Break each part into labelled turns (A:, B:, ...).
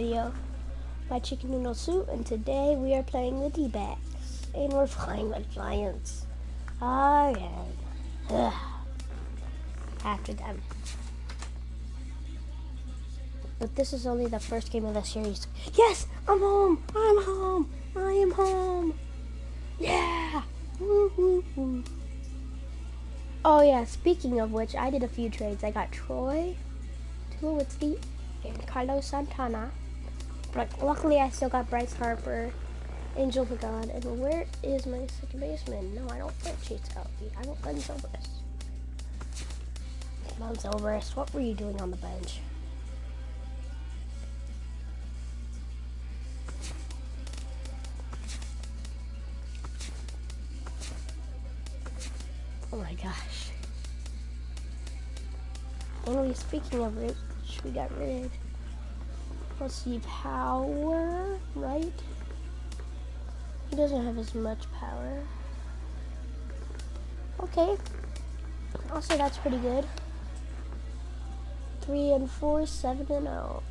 A: video. My chicken noodle soup, and today we are playing the D-backs. And we're playing with Giants. Again. After them. But this is only the first game of the series. Yes! I'm home! I'm home! I am home! Yeah! Woo-hoo-hoo. Oh yeah, speaking of which, I did a few trades. I got Troy, Tulowitzki, and Carlos Santana. But luckily I still got Bryce Harper, Angel Pagan, and where is my second baseman? No, I don't want Chase Utley. I don't want Zobrist. Come on, Zobrist. What were you doing on the bench? Oh my gosh. Anyway, speaking of which, we got rid. Let's see, power, right? He doesn't have as much power. Okay. I'll say that's pretty good. 3-4, 7-0.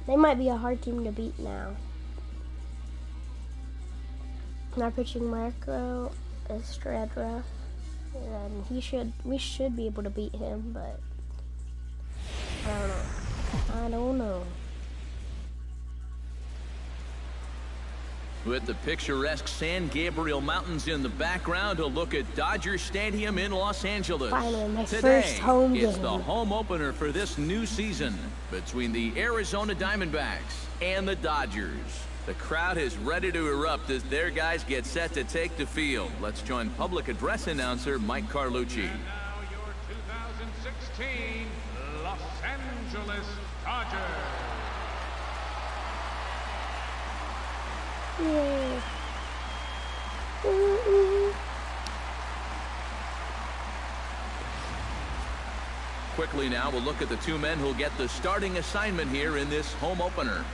A: They might be a hard team to beat now. Now pitching Marco Estrada, and we should be able to beat him, but I don't know.
B: With the picturesque San Gabriel Mountains in the background, a look at Dodger Stadium in Los Angeles.
A: Finally, my
B: Today,
A: first home game.
B: it's the home opener for this new season between the Arizona Diamondbacks and the Dodgers. The crowd is ready to erupt as their guys get set to take the field. Let's join public address announcer Mike Carlucci.
C: And now your 2016 Los Angeles Dodgers.
A: Yeah.
B: Quickly now, we'll look at the two men who'll get the starting assignment here in this home opener.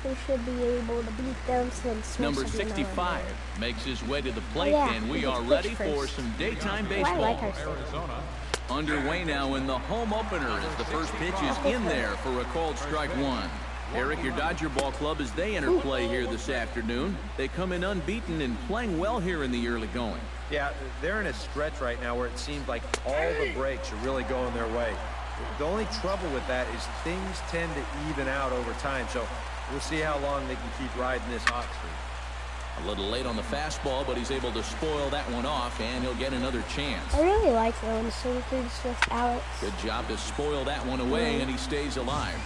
A: We should be able to beat them since
B: number 65 makes his way to the plate, and we are ready for some daytime baseball.
A: I like our Arizona.
B: Underway now in the home opener as the first pitch is in there for a called strike one. Eric, your Dodger ball club, as they enter play here this afternoon, they come in unbeaten and playing well here in the early going.
D: Yeah, they're in a stretch right now where it seems like all the breaks are really going their way. The only trouble with that is things tend to even out over time, so we'll see how long they can keep riding this hot streak.
B: A little late on the fastball, but he's able to spoil that one off, and he'll get another chance.
A: I really like throwing Singletons with Alex.
B: Good job to spoil that one away, and he stays alive.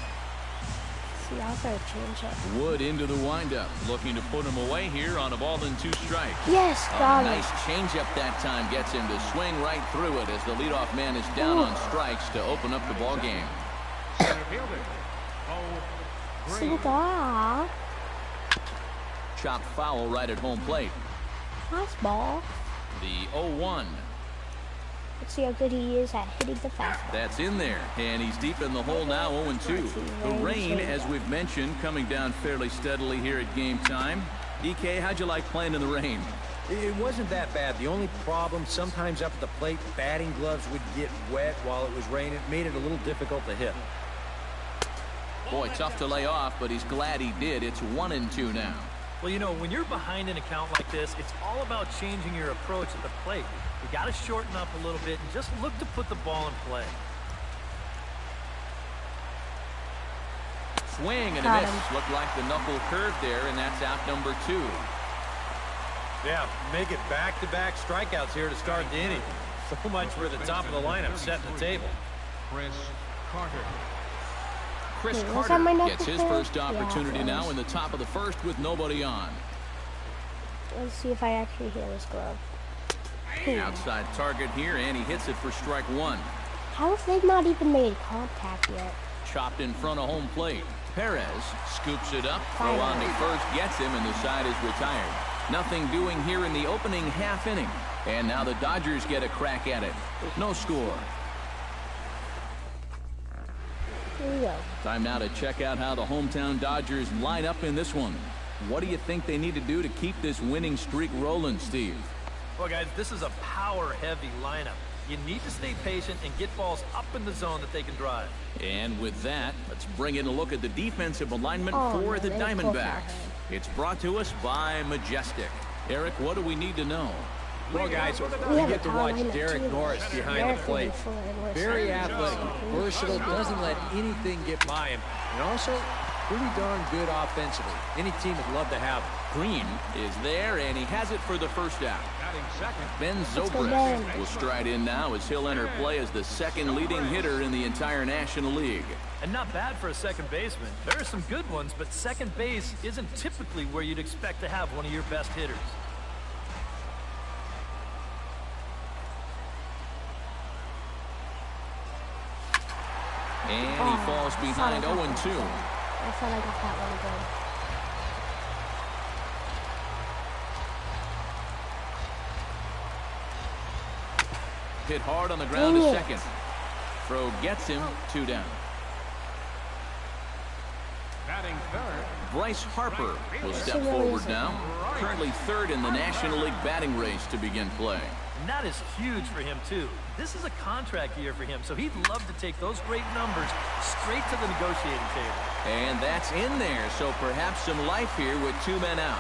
A: See, I'll throw a changeup.
B: Wood into the windup, looking to put him away here on a ball and two strikes.
A: Yes, got it.
B: Nice changeup that time gets him to swing right through it as the leadoff man is down on strikes to open up the ball game.
A: Cigar.
B: Chopped foul right at home plate.
A: Nice ball.
B: The 0-1.
A: Let's see how good he is at hitting the fastball.
B: That's in there, and he's deep in the hole now, 0-2. The rain, as we've mentioned, coming down fairly steadily here at game time. DK, how'd you like playing in the rain?
D: It wasn't that bad. The only problem, sometimes up at the plate, batting gloves would get wet while it was raining. It made it a little difficult to hit.
B: Boy, tough to lay off, but he's glad he did. It's 1-2 now.
E: Well, you know, when you're behind an account like this, it's all about changing your approach at the plate. You got to shorten up a little bit and just look to put the ball in play.
B: Swing and a miss. Looked like the knuckle curve there, and that's out number 2.
D: Yeah, make it back-to-back strikeouts here to start the inning. So much for the top of the lineup setting the table.
C: Chris Carter.
B: Chris Carter gets his first opportunity now in the top of the first with nobody on.
A: Let's see if I actually hit this glove.
B: Outside target here, and he hits it for strike one.
A: How have they not even made contact yet?
B: Chopped in front of home plate. Perez scoops it up, throw on to first, gets him, and the side is retired. Nothing doing here in the opening half inning. And now the Dodgers get a crack at it. No score.
A: Here we go.
B: Time now to check out how the hometown Dodgers line up in this one. What do you think they need to do to keep this winning streak rolling, Steve?
E: Well, guys, this is a power-heavy lineup. You need to stay patient and get balls up in the zone that they can drive.
B: And with that, let's bring in a look at the defensive alignment for the
A: they
B: Diamondbacks. It's brought to us by Majestic. Eric, what do we need to know?
D: Well, guys, we
A: have
D: get
A: a
D: to
A: power
D: watch
A: lineup,
D: Derek
A: too.
D: Norris behind
A: Derek
D: the
A: is
D: plate.
A: full and we're
D: Very
A: so
D: athletic, versatile, doesn't let anything get by him, and also pretty darn good offensively. Any team would love to have him.
B: Green is there, and he has it for the first out.
C: Batting second.
B: Ben
A: go,
B: Zobrist
A: Ben.
B: will stride in now as he'll enter play as the second leading hitter in the entire National League.
E: And not bad for a second baseman. There are some good ones, but second base isn't typically where you'd expect to have one of your best hitters.
B: And he falls behind 0-2.
A: I thought I got that one good.
B: Hit hard on the ground to
A: Dang it.
B: second. Throw gets him, 2 down.
C: Batting third.
B: Bryce Harper will step
A: really
B: forward
A: isn't.
B: now. Currently third in the National League batting race to begin play.
E: And that is huge for him, too. This is a contract year for him, so he'd love to take those great numbers straight to the negotiating table.
B: And that's in there, so perhaps some life here with 2 men out.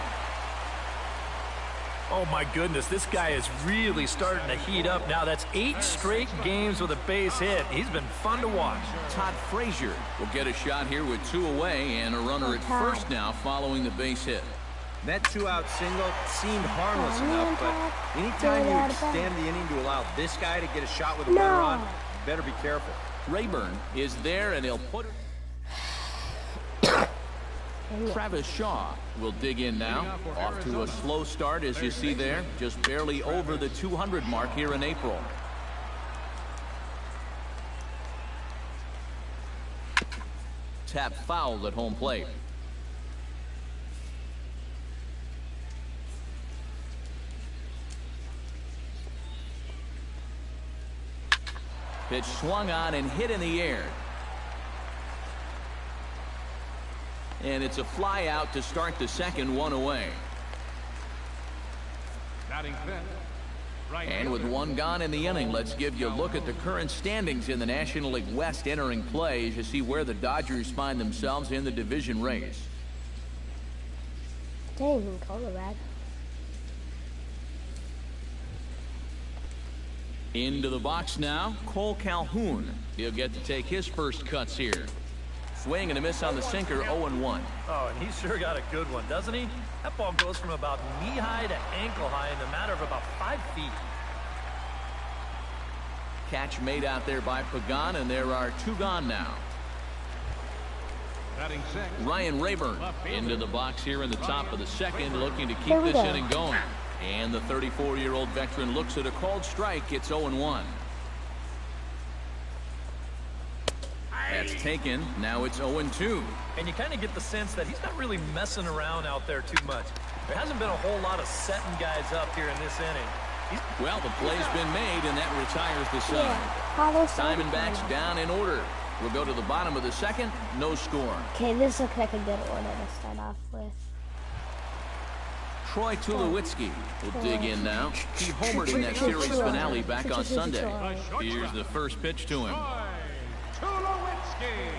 E: Oh, my goodness, this guy is really starting to heat up now. That's 8 straight games with a base hit. He's been fun to watch.
B: Todd Frazier will get a shot here with 2 away and a runner at first now following the base hit.
D: That 2-out single seemed harmless
A: Oh,
D: enough,
A: man,
D: but anytime
A: get it
D: you
A: out of
D: extend the inning to allow this guy to get a shot with a
A: No.
D: runner on, you better be careful.
B: Rayburn is there, and he'll put it. Travis Shaw will dig in now. Off to a slow start, as you see there. Just barely over the 200 mark here in April. Tap fouled at home plate. Pitch swung on and hit in the air. And it's a fly out to start the second, 1 away.
C: Batting fifth. Right
B: And with
C: fielder.
B: 1 gone in the inning, let's give you a look at the current standings in the National League West entering play as you see where the Dodgers find themselves in the division race.
A: Dang, Colorado.
B: Into the box now, Cole Calhoun. He'll get to take his first cuts here. Swing and a miss on the sinker, 0-1.
E: Oh, and he sure got a good one, doesn't he? That ball goes from about knee-high to ankle-high in a matter of about 5 feet.
B: Catch made out there by Pagan, and there are 2 gone now.
C: Batting sixth.
B: Ryan Rayburn into the box here in the top of the second, looking to keep
A: Here we
B: this
A: go.
B: inning going. And the 34-year-old veteran looks at a called strike. It's 0-1. That's taken. Now it's 0-2.
E: And you kind of get the sense that he's not really messing around out there too much. There hasn't been a whole lot of setting guys up here in this inning.
B: Well, the play's been made, and that retires the side.
A: Follow
B: Diamondbacks down in order. We'll go to the bottom of the second. No score.
A: Okay, this looks like a good order to start off with.
B: Troy Tulowitzki will dig in now. He homered in that series finale back on Sunday. Here's the first pitch to him.
C: Tulowitzki.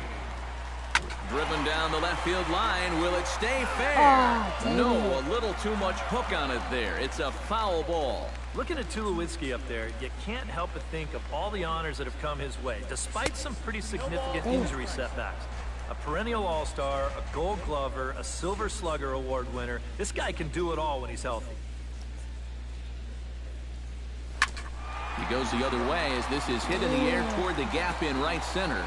B: Driven down the left field line. Will it stay fair?
A: dang
B: No,
A: it.
B: a little too much hook on it there. It's a foul ball.
E: Looking at Tulowitzki up there, you can't help but think of all the honors that have come his way, despite some pretty significant injury setbacks. A perennial all-star, a gold glover, a silver slugger award winner. This guy can do it all when he's healthy.
B: He goes the other way as this is hit in the air toward the gap in right center.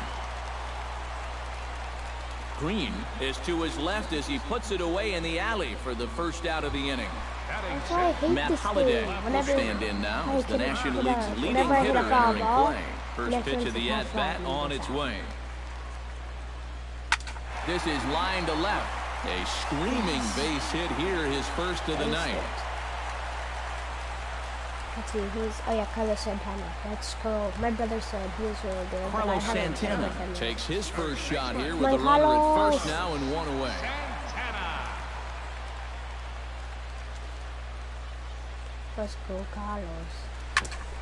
B: Green is to his left as he puts it away in the alley for the first out of the inning.
C: Batting
A: That's why I
C: sixth.
A: hate
B: Matt
A: this
B: Holliday
A: game.
B: will
A: Whenever
B: stand in now as the National League's leading
A: whenever I hit
B: hitter
A: a foul
B: entering
A: ball,
B: play. First
A: next
B: pitch
A: one's
B: of the
A: a foul
B: at-bat
A: ball.
B: on its way. This is line to left. A screaming base hit here, his first of the night.
A: Let's see, Carlos Santana. That's cool. My brother said he was really good. but I
B: Carlos
A: haven't played
B: Santana
A: with him yet.
B: takes his first shot here with
A: My
B: a runner at
A: Carlos.
B: first now and 1 away.
C: Santana.
A: Let's go, Carlos.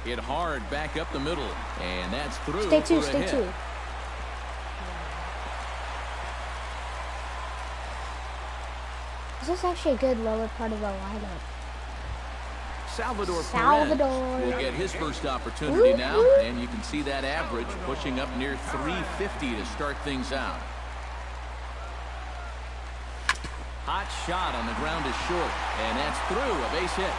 B: Hit hard back up the middle, and that's through.
A: Stay two,
B: for a
A: stay
B: hit.
A: two. This is actually a good lower part of the lineup.
B: Salvador
A: Salvador.
B: Perez will get his first opportunity
A: Woo,
B: now,
A: woo.
B: and you can see that average pushing up near 350 to start things out. Hot shot on the ground is short, and that's through, a base hit.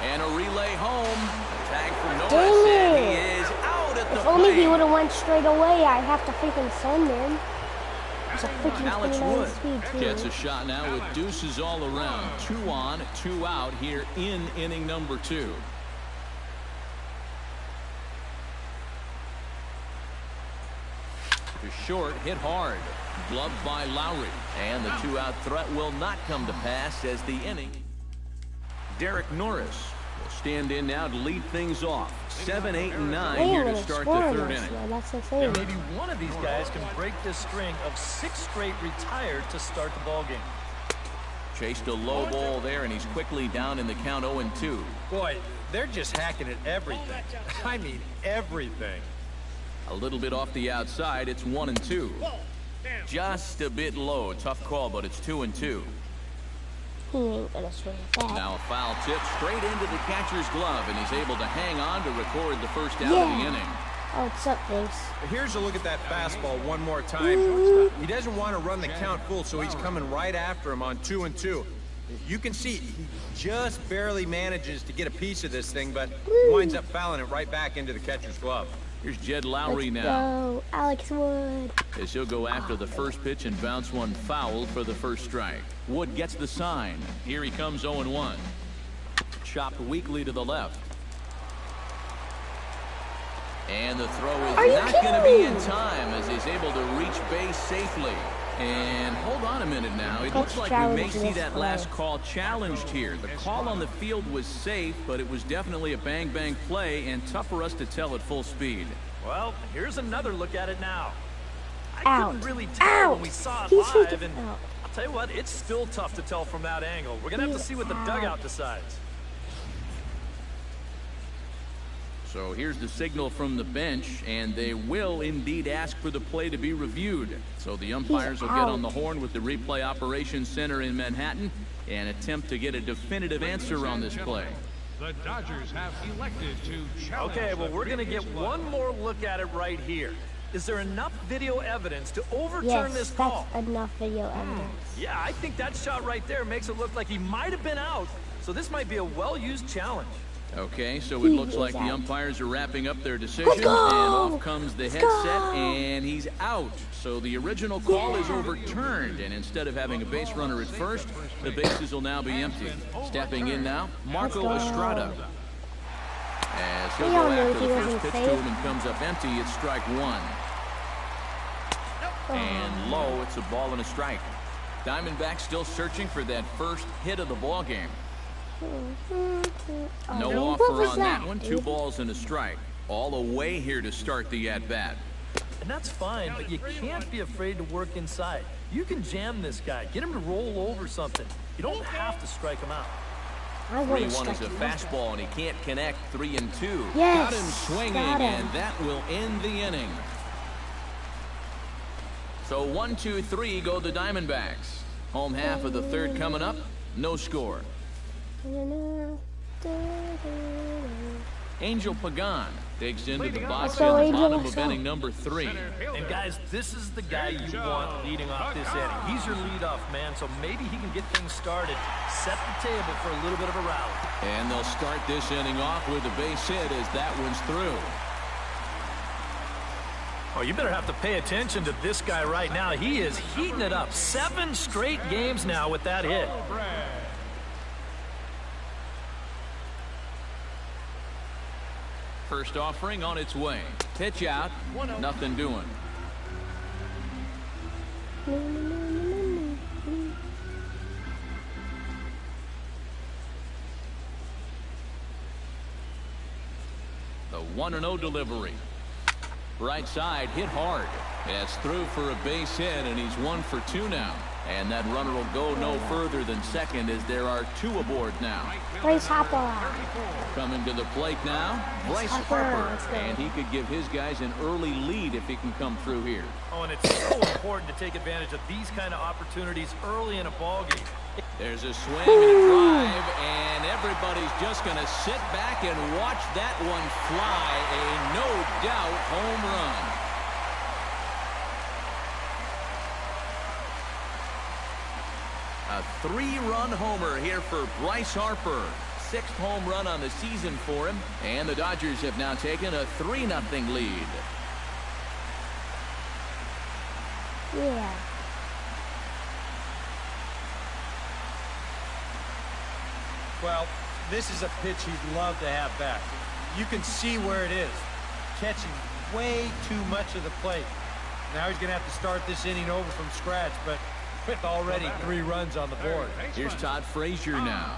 B: And a relay home. A tag for Norris,
A: Dang
B: and he
A: it.
B: is out at the
A: If only he
B: plate.
A: would have went straight away, I'd have to freaking send him. It's a freaking
B: Alex
A: 29
B: Wood
A: speed, too.
B: gets a shot now with deuces all around. 2 on, 2 out here in inning number 2. To short, hit hard. Gloved by Lowry. And the 2-out threat will not come to pass as the inning. Derek Norris will stand in now to lead things off. 7, 8, and 9
A: They
B: here
A: ain't
B: to
A: gonna
B: start
A: score
B: the
A: on
B: third
A: us,
B: inning.
A: though. That's the
E: And
A: thing.
E: maybe one of these guys can break this string of 6 straight retired to start the ball game.
B: Chased a low ball there, and he's quickly down in the count 0-2.
D: Boy, they're just hacking at everything. I mean, everything.
B: A little bit off the outside, it's 1-2. Just a bit low. Tough call, but it's 2-2.
A: He ain't gonna swing at that.
B: Now a foul tip straight into the catcher's glove, and he's able to hang on to record the first out of the
A: Yeah.
B: inning.
A: Oh, what's up, Vince?
D: Here's a look at that fastball one more time. He doesn't want to run the count full, so he's coming right after him on 2-2. You can see he just barely manages to get a piece of this thing, but winds up fouling it right back into the catcher's glove.
B: Here's Jed Lowry
A: Let's
B: now,
A: go, Alex Wood.
B: as he'll go after the first pitch and bounce one foul for the first strike. Wood gets the sign. Here he comes 0-1. Chopped weakly to the left. And the throw
A: Are
B: is
A: you
B: not going to be
A: kidding
B: in
A: me?
B: time as he's able to reach base safely. And hold on a minute now. It looks like we
A: challenge
B: may see
A: this
B: that
A: play.
B: last call challenged here. The call on the field was safe, but it was definitely a bang-bang play and tough for us to tell at full speed.
E: Well, here's another look at it now. I
A: Out.
E: couldn't really tell when we
A: Out.
E: saw it
A: He's
E: live,
A: freaking
E: and
A: out.
E: I'll tell you what, it's still tough to tell from that angle. We're gonna have to
A: He's
E: see what the
A: out.
E: dugout decides.
B: So here's the signal from the bench, and they will indeed ask for the play to be reviewed. So the umpires will get on the horn with the replay operations center in Manhattan and attempt to get a definitive answer on this play.
C: The Dodgers have elected to challenge.
E: Okay, well,
C: the
E: we're gonna
C: previous
E: get
C: one.
E: one more look at it right here. Is there enough video evidence to overturn
A: Yes,
E: this
A: that's
E: call?
A: enough video evidence.
E: Yeah, I think that shot right there makes it look like he might have been out. So this might be a well-used challenge.
B: Okay, so it
A: He
B: looks
A: is
B: like the
A: out.
B: umpires are wrapping up their decision,
A: Let's go!
B: and off comes the
A: Let's
B: headset,
A: go!
B: and he's out. So the original call is
A: Yeah.
B: overturned, and instead of having a base runner at first, the bases will now be empty. Stepping in now, Marco
A: Let's go.
B: Estrada. As he'll
A: We
B: go
A: all knew
B: after
A: he
B: the
A: wasn't
B: first pitch to
A: safe.
B: him and comes up empty, it's strike 1. And low, it's a ball and a strike. Diamondbacks still searching for that first hit of the ball game.
A: Oh,
B: No
A: what
B: offer
A: was
B: on that one. 2
A: dude?
B: balls and a strike. All away here to start the at-bat.
E: And that's fine, but you can't be afraid to work inside. You can jam this guy, get him to roll over something. You don't have to strike him out.
A: I want to
B: 3-1
A: strike
B: is a
A: him out.
B: fastball, and he can't connect. 3-2.
A: Yes,
B: Got him swinging,
A: got him.
B: and that will end the inning. So 1-2-3 go the Diamondbacks. Home half of the third coming up. No score. Angel Pagan digs into the box
A: go,
B: in the
A: Angel,
B: bottom
A: let's
B: of
A: go.
B: inning number 3.
E: And guys, this is the guy you want leading off this inning. He's your leadoff man, so maybe he can get things started, set the table for a little bit of a rally.
B: And they'll start this inning off with a base hit as that one's through.
E: Oh, you better have to pay attention to this guy right now. He is heating it up. 7 straight games now with that hit.
B: First offering on its way. Pitch out. Nothing doing. The 1-0 delivery. Right side hit hard. It's through for a base hit, and he's 1 for 2 now. And that runner will go no further than second as there are 2 aboard now.
A: Bryce Harper.
B: Coming to the plate now, Bryce Harper. And he could give his guys an early lead if he can come through here.
E: Oh, and it's so important to take advantage of these kind of opportunities early in a ball game.
B: There's a swing and a drive, and everybody's just going to sit back and watch that one fly. A no-doubt home run. A 3-run homer here for Bryce Harper. 6th home run on the season for him, and the Dodgers have now taken a 3-0 lead.
A: Yeah.
D: Well, this is a pitch he'd love to have back. You can see where it is. Catching way too much of the plate. Now he's going to have to start this inning over from scratch, but with already 3 runs on the board.
B: Here's Todd Frazier now.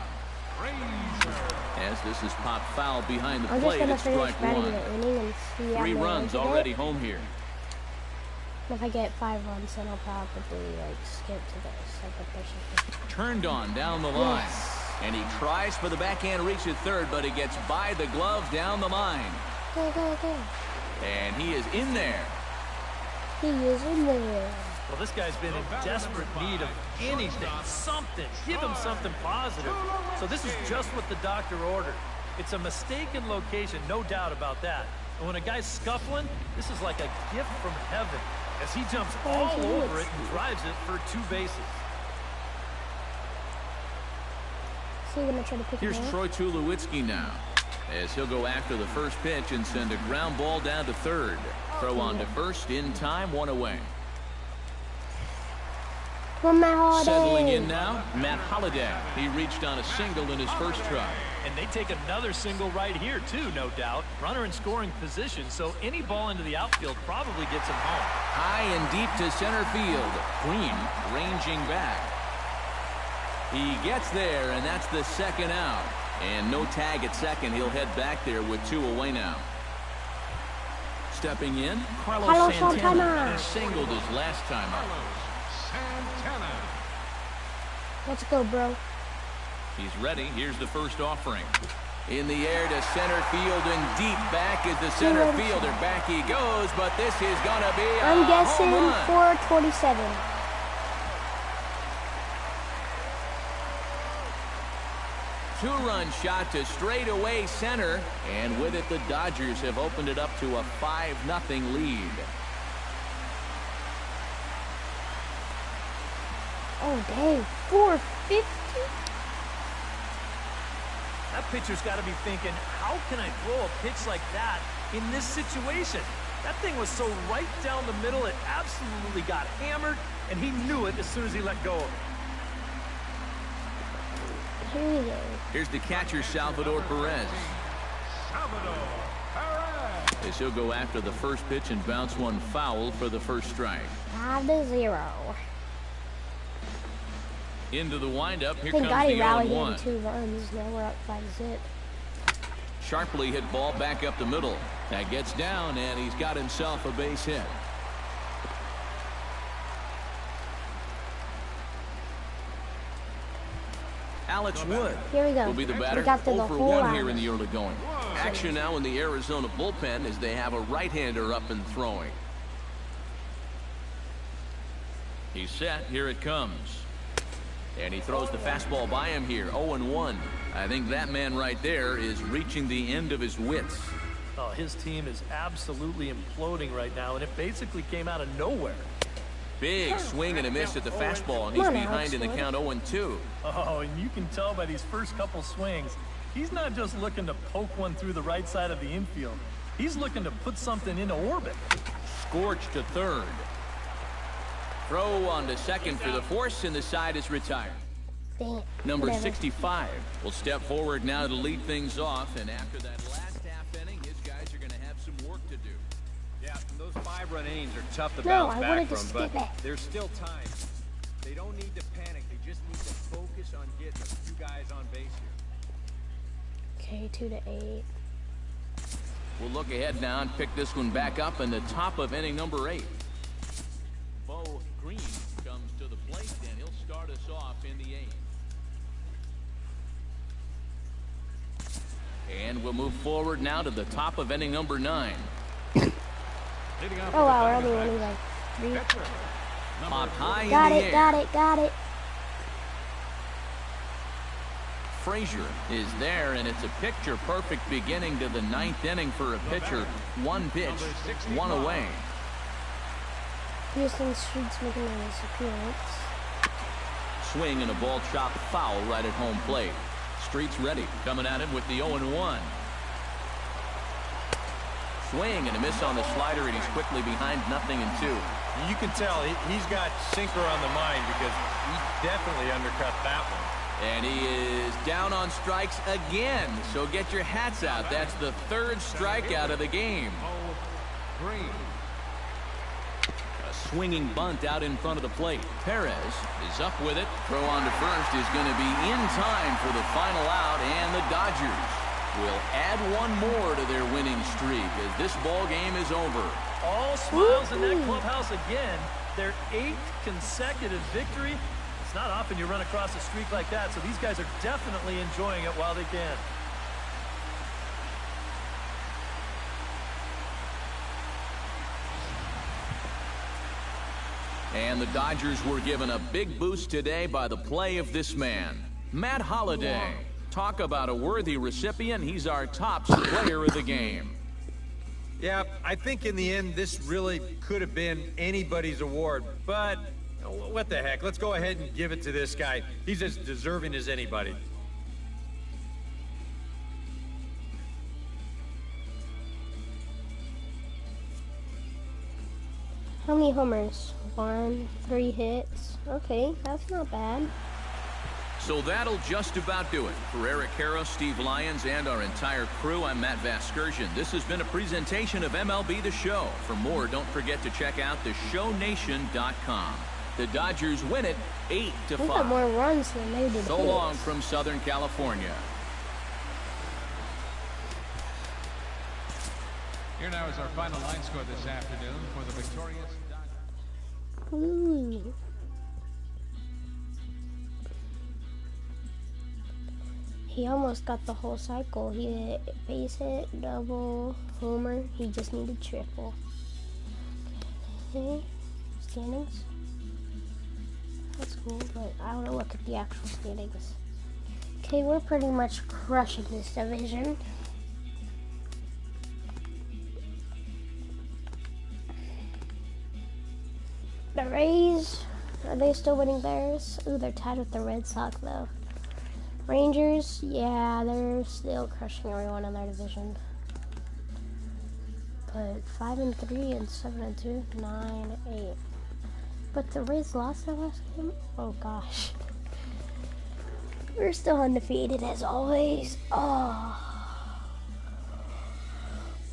B: As this is popped foul behind the
A: I'm
B: plate,
A: just
B: it's
A: gonna
B: strike
A: finish
B: 1.
A: the inning and see how
B: 3
A: many
B: runs
A: I get.
B: already home here.
A: If I get 5 runs, then I'll probably like skip to the second person.
B: Turned on down the line.
A: Yes.
B: And he tries for the backhand reach at third, but he gets by the glove down the line.
A: Go, go, go.
B: And he is in there.
A: He is in there.
E: Well, this guy's been in desperate need of anything, something. Give him something positive. So this is just what the doctor ordered. It's a mistaken location, no doubt about that. And when a guy's scuffling, this is like a gift from heaven as he jumps all over it and drives it for 2 bases.
A: So you're gonna try to pick
B: Here's
A: him up?
B: Troy Tulowitzki now, as he'll go after the first pitch and send a ground ball down to third. Throw on to first in time, 1 away.
A: Come on, Matt Holliday.
B: Settling in now, Matt Holliday. He reached on a single in his first try.
E: And they take another single right here, too, no doubt. Runner in scoring position, so any ball into the outfield probably gets him home.
B: High and deep to center field. Green ranging back. He gets there, and that's the second out. And no tag at second. He'll head back there with 2 away now. Stepping in, Carlos Santana. He singled his last time out.
C: Santana.
A: Let's go, bro.
B: He's ready. Here's the first offering. In the air to center field and deep back is the center fielder. Back he goes, but this is going to be a
A: I'm guessing
B: home run.
A: 427.
B: Two-run shot to straightaway center, and with it the Dodgers have opened it up to a 5-0 lead.
A: Oh, dang. 450?
E: That pitcher's got to be thinking, how can I throw a pitch like that in this situation? That thing was so right down the middle, it absolutely got hammered, and he knew it as soon as he let go of it.
A: Here we go.
B: Here's the catcher, Salvador Perez.
C: Salvador Perez.
B: As he'll go after the first pitch and bounce one foul for the first strike.
A: 5-0.
B: Into the windup. Here
A: Thank
B: comes
A: God
B: the
A: he rallied in
B: 0-1.
A: 2 runs. Now we're up 5-zip.
B: Sharply hit ball back up the middle. That gets down, and he's got himself a base hit. Alex Wood
A: Here we go.
B: will be the batter.
A: We got through the
B: 0 for
A: whole
B: 1 here
A: hour.
B: in the early going. Action now in the Arizona bullpen as they have a right-hander up and throwing. He's set. Here it comes. And he throws the fastball by him here. 0-1. I think that man right there is reaching the end of his wits.
E: Oh, his team is absolutely imploding right now, and it basically came out of nowhere.
B: Big swing and a miss at the fastball, and he's
A: Come on,
B: behind in the
A: Alex
B: count 0-2.
E: Oh, and you can tell by these first couple swings, he's not just looking to poke one through the right side of the infield. He's looking to put something into orbit.
B: Scorched to third. Throw on to second for the force, and the side is retired.
A: Dang.
B: Number
A: Whatever.
B: 65 will step forward now to lead things off, and after that last half inning, his guys are going to have some work to do.
D: Yeah, those 5-run innings are tough to
A: No,
D: bounce
A: I
D: back
A: wanted to
D: from,
A: skip
D: but
A: it.
D: there's still time. They don't need to panic. They just need to focus on getting a few guys on base here.
A: Okay, 2-8.
B: We'll look ahead now and pick this one back up in the top of inning number 8. Bo Green comes to the plate, and he'll face off in the 8th. And we'll move forward now to the top of inning number 9.
A: Oh wow, we're only winning like 3.
B: Pop high
A: Got
B: in the
A: it,
B: air.
A: got it.
B: Frazier is there, and it's a picture-perfect beginning to the 9th inning for a pitcher. 1 pitch, 1 away.
A: Houston Street's making his appearance.
B: Swing and a ball chopped foul right at home plate. Street's ready, coming at him with the 0-1. Swing and a miss on the slider, and he's quickly behind 0-2.
D: You can tell he's got sinker on the mind because he definitely undercut that one.
B: And he is down on strikes again. So get your hats out. That's the 3rd strikeout of the game. A swinging bunt out in front of the plate. Perez is up with it. Throw on to first is going to be in time for the final out. And the Dodgers will add 1 more to their winning streak as this ball game is over.
E: All smiles in that clubhouse again. Their 8th consecutive victory. It's not often you run across a streak like that, so these guys are definitely enjoying it while they can.
B: And the Dodgers were given a big boost today by the play of this man, Matt Holliday. Talk about a worthy recipient. He's our top player of the game.
D: Yeah, I think in the end, this really could have been anybody's award, but what the heck? Let's go ahead and give it to this guy. He's as deserving as anybody.
A: How many homers? 1, 3 hits. Okay, that's not bad.
B: So that'll just about do it. For Eric Harrow, Steve Lyons, and our entire crew, I'm Matt Vasgersian. This has been a presentation of MLB The Show. For more, don't forget to check out theshownation.com. The Dodgers win it 8-5.
A: We got more runs than they did.
B: So long from Southern California.
C: Here now is our final line score this afternoon for the victorious Dodgers.
A: Ooh. He almost got the whole cycle. He hit base hit, double, homer. He just needed triple. Okay, standings. That's cool, but I want to look at the actual standings. Okay, we're pretty much crushing this division. The Rays, are they still winning theirs? Ooh, they're tied with the Red Sox though. Rangers, yeah, they're still crushing everyone in their division. But 5-3 and 7-2, 9-8. But the Rays lost their last game? Oh gosh. We're still undefeated as always. Oh.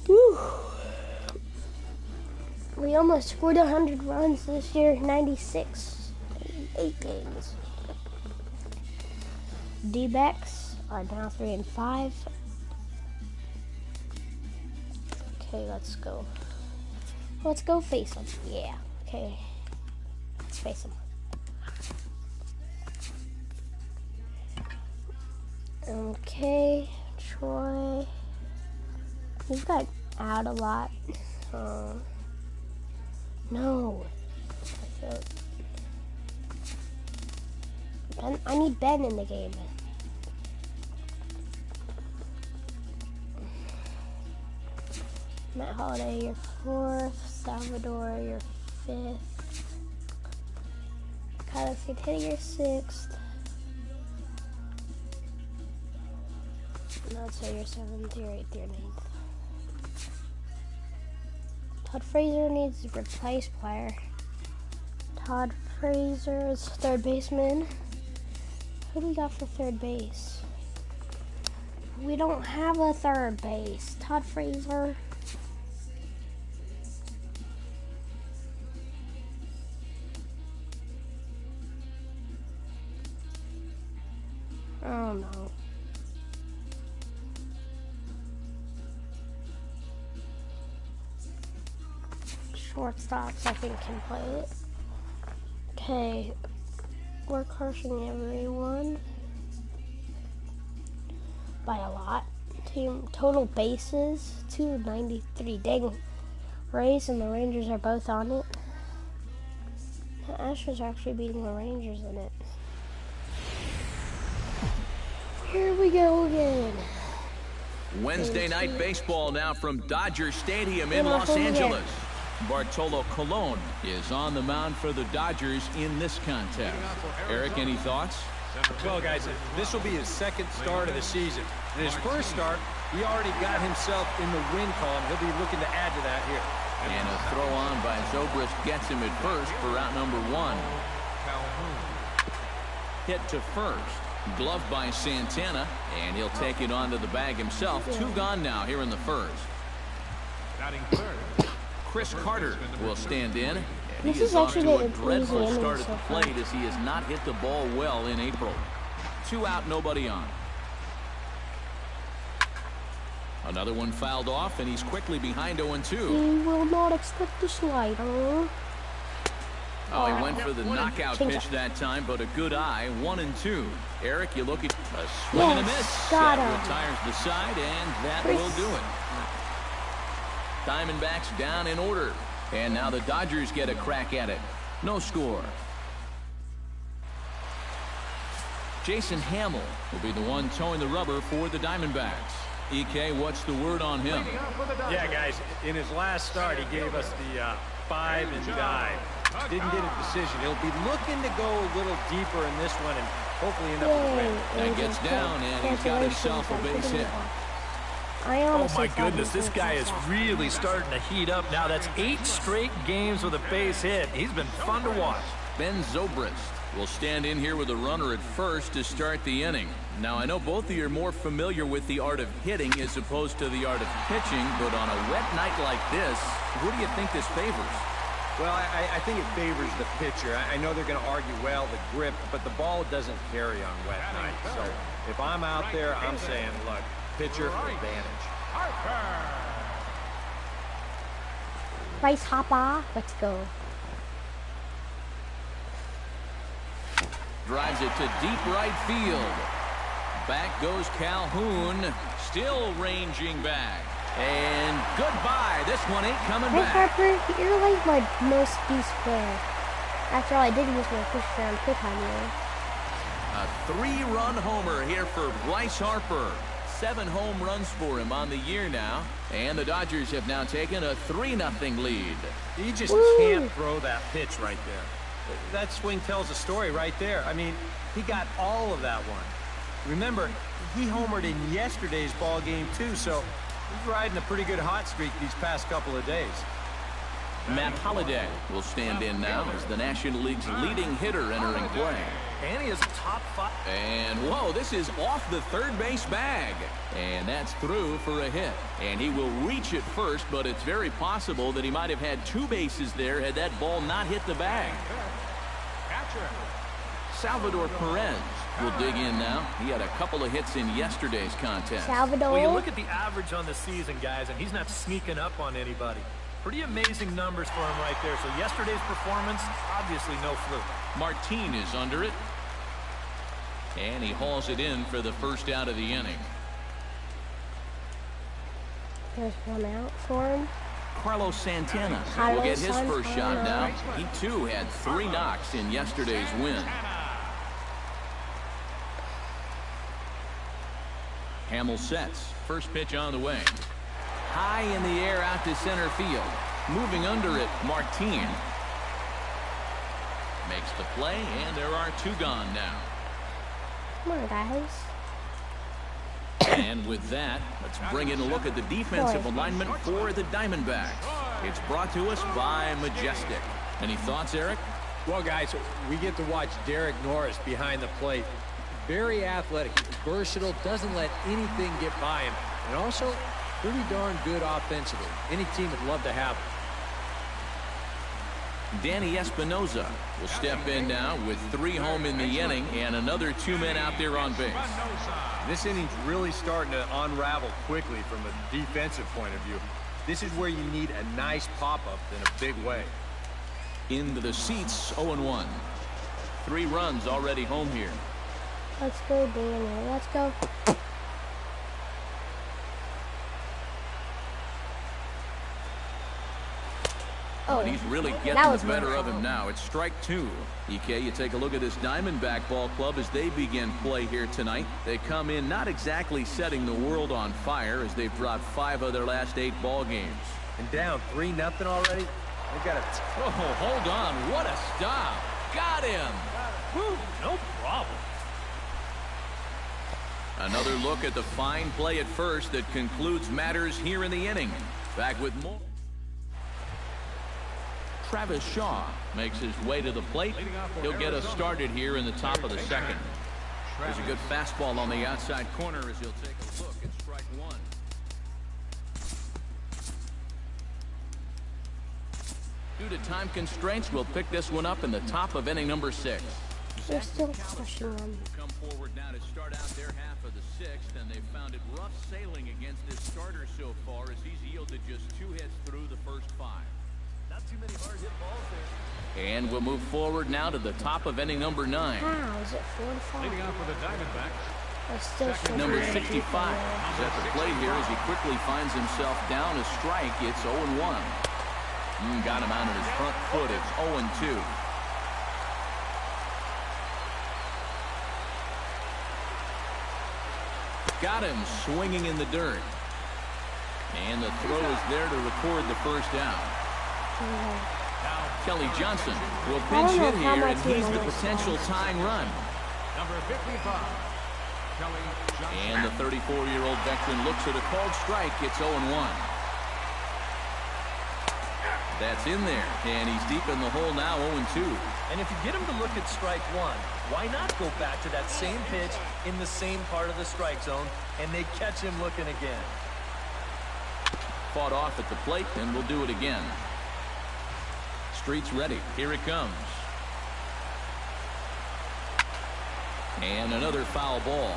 A: Whew. We almost scored 100 runs this year, 96 in 8 games. D-backs are now 3-5. Okay, let's go. Let's go face them. Yeah, okay. Let's face them. Okay, Troy. He's got out a lot. No. Ben, I need Ben in the game. Matt Holliday, you're 4th. Salvador, you're 5th. Kyle Santana, you're 6th. No, so you're 7th, you're 8th, you're 9th. Todd Frazier needs a replace player. Todd Frazier's 3rd baseman. Who do we got for 3rd base? We don't have a 3rd base. Todd Frazier. Oh no. Shortstops, I think, can play it. Okay. We're crushing everyone by a lot. Team total bases 293. Dang, Rays and the Rangers are both on it. The Astros are actually beating the Rangers in it. Here we go again.
B: Wednesday night baseball now from Dodger Stadium in Los Angeles. Bartolo Colon is on the mound for the Dodgers in this contest. Eric, any thoughts?
D: Well, guys, this will be his second start of the season. In his first start, he already got himself in the win column. He'll be looking to add to that here.
B: And a throw on by Zobrist gets him at first for out number 1. Hit to first. Glove by Santana, and he'll take it onto the bag himself. 2 gone now here in the first. Chris Carter will stand in. And
A: This
B: he
A: is
B: is off
A: actually
B: to a
A: the
B: dreadful
A: crazy
B: start
A: inning
B: at
A: so
B: the
A: far.
B: plate as he has not hit the ball well in April. 2 out, nobody on. Another one fouled off, and he's quickly behind 0-2.
A: He will not expect the slider.
B: Oh, he went for the knockout
A: Change
B: pitch
A: it.
B: that time, but a good eye. 1-2. Eric, you look at a swing and a
A: Yes,
B: miss.
A: got
B: That
A: him.
B: retires the side, and that
A: Chris.
B: will do it. Diamondbacks down in order. And now the Dodgers get a crack at it. No score. Jason Hamill will be the one towing the rubber for the Diamondbacks. EK, what's the word on him?
D: Yeah, guys, in his last start, he gave us the 5 and dive. Didn't get a decision. He'll be looking to go a little deeper in this one and hopefully end up with a win.
B: That gets down, and he's got himself a base hit.
E: Oh my goodness, this guy is really starting to heat up now. That's 8 straight games with a base hit. He's been fun to watch.
B: Ben Zobrist will stand in here with a runner at first to start the inning. Now, I know both of you are more familiar with the art of hitting as opposed to the art of pitching, but on a wet night like this, who do you think this favors?
D: Well, I think it favors the pitcher. I know they're going to argue, well, the grip, but the ball doesn't carry on wet nights. So if I'm out there, I'm saying, look, pitcher advantage.
A: Bryce Harper, let's go.
B: Drives it to deep right field. Back goes Calhoun, still ranging back. And goodbye. This one ain't coming
A: Bryce
B: back.
A: Harper, you're like my most beast player. After all, I did use my first round pick on you.
B: A 3-run homer here for Bryce Harper. 7 home runs for him on the year now. And the Dodgers have now taken a 3-0 lead.
D: You just can't throw that pitch right there. That swing tells a story right there. I mean, he got all of that one. Remember, he homered in yesterday's ball game too, so he's riding a pretty good hot streak these past couple of days.
B: Matt Holliday will stand in now as the National League's leading hitter entering play.
E: And he is a top 5.
B: And whoa, this is off the third base bag. And that's through for a hit. And he will reach it first, but it's very possible that he might have had 2 bases there had that ball not hit the bag. Salvador Perez will dig in now. He had a couple of hits in yesterday's contest.
A: Salvador.
E: Well, you look at the average on the season, guys, and he's not sneaking up on anybody. Pretty amazing numbers for him right there. So yesterday's performance, obviously no fluke.
B: Martin is under it. And he hauls it in for the first out of the inning.
A: There's one out for him.
B: Carlos Santana will
A: Carlos
B: get his first shot
A: Santana.
B: now. He too had 3 knocks in yesterday's win. Hamill sets. First pitch on the way. High in the air out to center field. Moving under it, Martin. Makes the play, and there are 2 gone now.
A: Come on, guys.
B: And with that, let's bring in a look at the defensive alignment for the Diamondbacks. It's brought to us by Majestic. Any thoughts, Eric?
D: Well, guys, we get to watch Derek Norris behind the plate. Very athletic, versatile, doesn't let anything get by him, and also pretty darn good offensively. Any team would love to have him.
B: Danny Espinosa will step in now with 3 home in the inning and another 2 men out there on base.
D: This inning's really starting to unravel quickly from a defensive point of view. This is where you need a nice pop-up in a big way.
B: Into the seats, 0-1. 3 runs already home here.
A: Let's go, Danny. Let's go.
B: But he's really getting the better of him now. It's strike 2. EK, you take a look at this Diamondback ball club as they begin play here tonight. They come in not exactly setting the world on fire as they've dropped 5 of their last 8 ball games.
D: And down 3-0 already. They got it.
B: Oh, hold on. What a stop. Got him.
E: Whew, no problem.
B: Another look at the fine play at first that concludes matters here in the inning. Back with more. Travis Shaw makes his way to the plate. He'll get us started here in the top of the second. There's a good fastball on the outside corner as he'll take a look at strike 1. Due to time constraints, we'll pick this one up in the top of inning number 6.
A: They're still crushing them.
B: Come forward now to start out their half of the 6th, and they've found it rough sailing against this starter so far as he's yielded just 2 hits through the first 5.
E: Not too many hard hit balls there.
B: And we'll move forward now to the top of inning number 9.
A: How is it 4-5?
C: Leading off for the Diamondbacks.
A: Still
B: Number 65 is at the plate here as he quickly finds himself down a strike. It's 0-1. Got him out of his front foot. It's 0-2. Got him swinging in the dirt. And the throw is there to record the first out. Kelly Johnson will pinch hit here, and he's the potential tying run.
C: Number 55, Kelly Johnson.
B: And the 34-year-old veteran looks at a called strike. It's 0-1. That's in there, and he's deep in the hole now, 0-2.
E: And if you get him to look at strike 1, why not go back to that same pitch in the same part of the strike zone, and they catch him looking again.
B: Fought off at the plate, and we'll do it again. Street's ready. Here it comes. And another foul ball.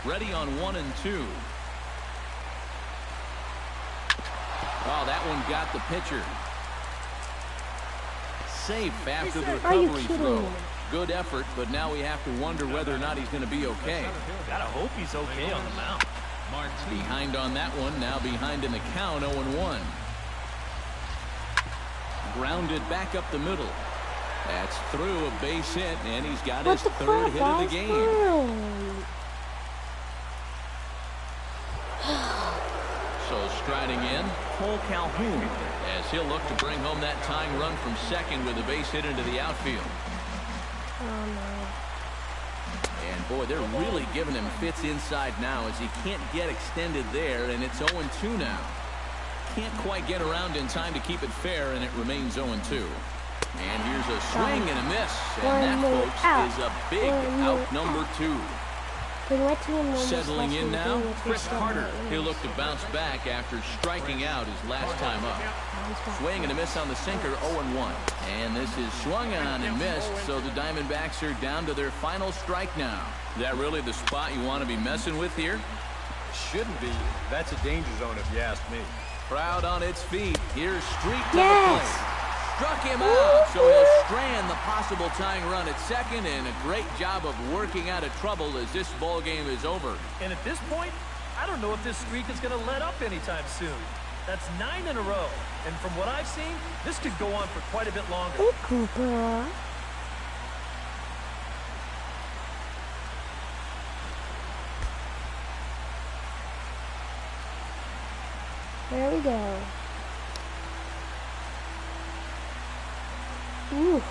B: Ready on 1-2. Oh, that one got the pitcher. Safe after the recovery throw. Good effort, but now we have to wonder whether or not he's going to be okay.
E: Gotta hope he's okay on the mound.
B: Behind on that one, now behind in the count, 0-1. Grounded back up the middle. That's through a base hit, and he's got his 3rd hit of the game. So striding in, Cole Calhoun, as he'll look to bring home that tying run from second with a base hit into the outfield.
A: Oh, no.
B: And boy, they're really giving him fits inside now as he can't get extended there, and it's 0-2 now. Can't quite get around in time to keep it fair, and it remains 0-2. And here's a swing and a miss, and that, folks, is a big out number 2. Settling in now, Chris Carter. He'll look to bounce back after striking out his last time up. Swing and a miss on the sinker, 0-1. And this is swung on and missed, so the Diamondbacks are down to their final strike now. Is that really the spot you want to be messing with here?
D: Shouldn't be. That's a danger zone if you ask me.
B: Crowd on its feet. Here's Street to the plate. Struck him out, so he'll strand the possible tying run at second, and a great job of working out of trouble as this ball game is over.
E: And at this point, I don't know if this streak is going to let up anytime soon. That's 9 in a row, and from what I've seen, this could go on for quite a bit longer.
A: Hey, Cooper. There we go. Ooh.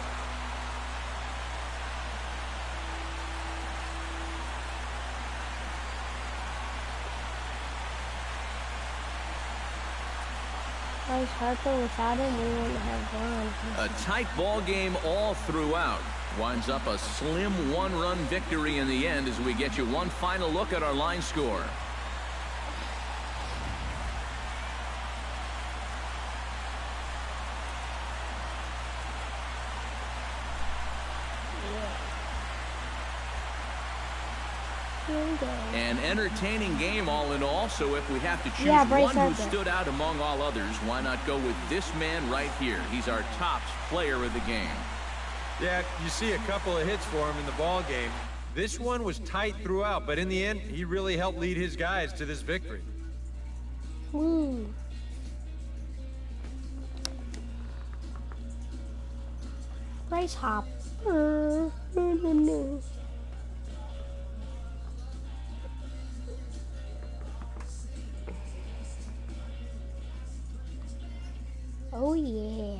A: Bryce Harper, without him, we wouldn't have won.
B: A tight ball game all throughout. Winds up a slim 1-run victory in the end as we get you one final look at our line score. An entertaining game all in all, so if we have to choose one who stood out among all others, why not go with this man right here? He's our top player of the game.
D: Yeah, you see a couple of hits for him in the ball game. This one was tight throughout, but in the end, he really helped lead his guys to this victory.
A: Woo. Rice hop. Oh yeah.